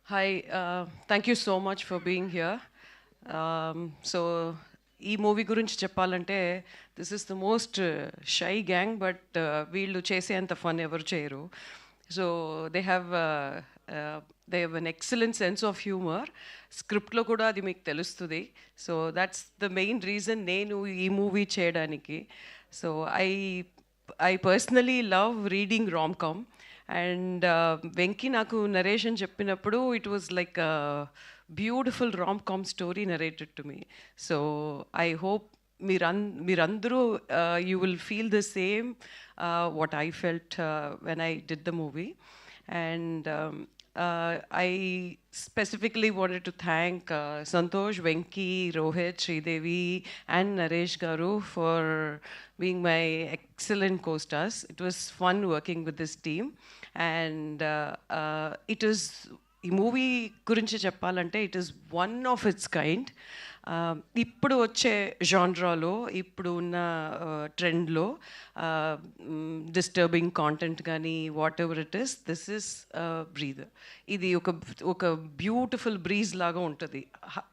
Hi, thank you so much for being here. So, ఈ movie గురించి చెప్పాలంటే this is the most shy gang, but వీళ్ళు చేసేంత fun ఎవరు చేయరు. So they have an excellent sense of humour. స్క్రిప్ట్లో కూడా అది మీకు తెలుస్తుంది. So that's the main reason నేను ఈ మూవీ చేయడానికి. So I personally love reading rom com. And Venky నాకు నరేషన్ చెప్పినప్పుడు it was like beautiful rom com story narrated to me. So I hope మీరందరూ you will feel the same what I felt when I did the movie. And I specifically wanted to thank Santosh, Venki, Rohit, Sridevi and Naresh Garu for being my excellent co-stars. It was fun working with this team, and it is ఈ movie గురించి చెప్పాలంటే it is one of its kind. ఇప్పుడు వచ్చే జాన్రాలో, ఇప్పుడు ఉన్న ట్రెండ్లో disturbing content కానీ whatever it is, this is breather. ఇది ఒక బ్యూటిఫుల్ బ్రీజ్ లాగా ఉంటుంది.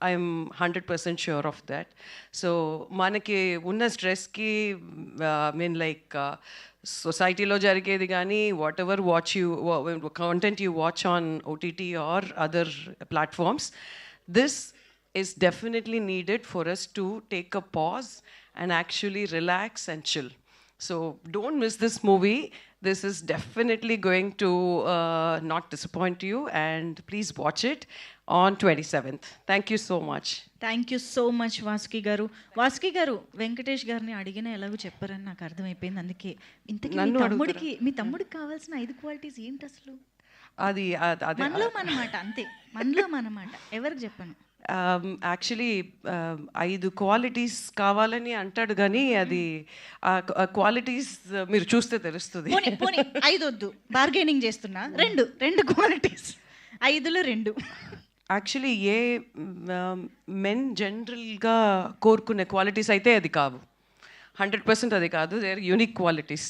I'm 100% sure of that. So మనకి ఉన్న స్ట్రెస్కి మీన్ లైక్ సొసైటీలో జరిగేది కానీ whatever content you watch on OTT or other platforms, this is definitely needed for us to take a pause and actually relax and chill. So don't miss this movie. This is definitely going to not disappoint you, and please watch it on 27th. Thank you so much. Thank you so much Vasuki గారు. వాసుకి గారు, వెంకటేష్ గారిని అడిగిన ఎలాగో చెప్పారని నాకు అర్థమైపోయింది. అందుకే ఇంతకీ మీ తమ్ముడికి కావాల్సిన 5 క్వాలిటీస్ ఏంటి అసలు? అది మనలో మనమాట, అంతే, మనలో మనమాట. ఎవరికి చెప్పను. యాక్చువల్లీ 5 క్వాలిటీస్ కావాలని అంటాడు కానీ అది క్వాలిటీస్ మీరు చూస్తే తెలుస్తుంది. 5 వద్దు, బార్గెనింగ్ చేస్తున్నా. రెండు క్వాలిటీస్, 5లో 2. యాక్చువల్లీ ఏ మెన్ జనరల్గా కోరుకునే క్వాలిటీస్ అయితే అది కావు. 100% అది కాదు. They are unique qualities.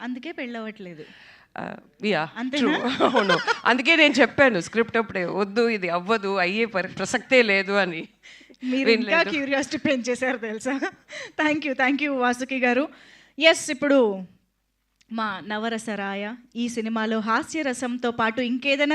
అందుకే పెళ్ళవట్లేదు. అవును, అందుకే నేను చెప్పాను స్క్రిప్ట్ అప్పుడే, వద్దు ఇది అవ్వదు, అయ్యే ప్రసక్తే లేదు అని. మీరు ఇంకా క్యూరియాసిటీ పెంచేశారు తెలుసా. థ్యాంక్ యూ వాసుకి గారు. ఎస్, ఇప్పుడు మా నవరసరాయ ఈ సినిమాలో హాస్యరసంతో పాటు ఇంకేదైనా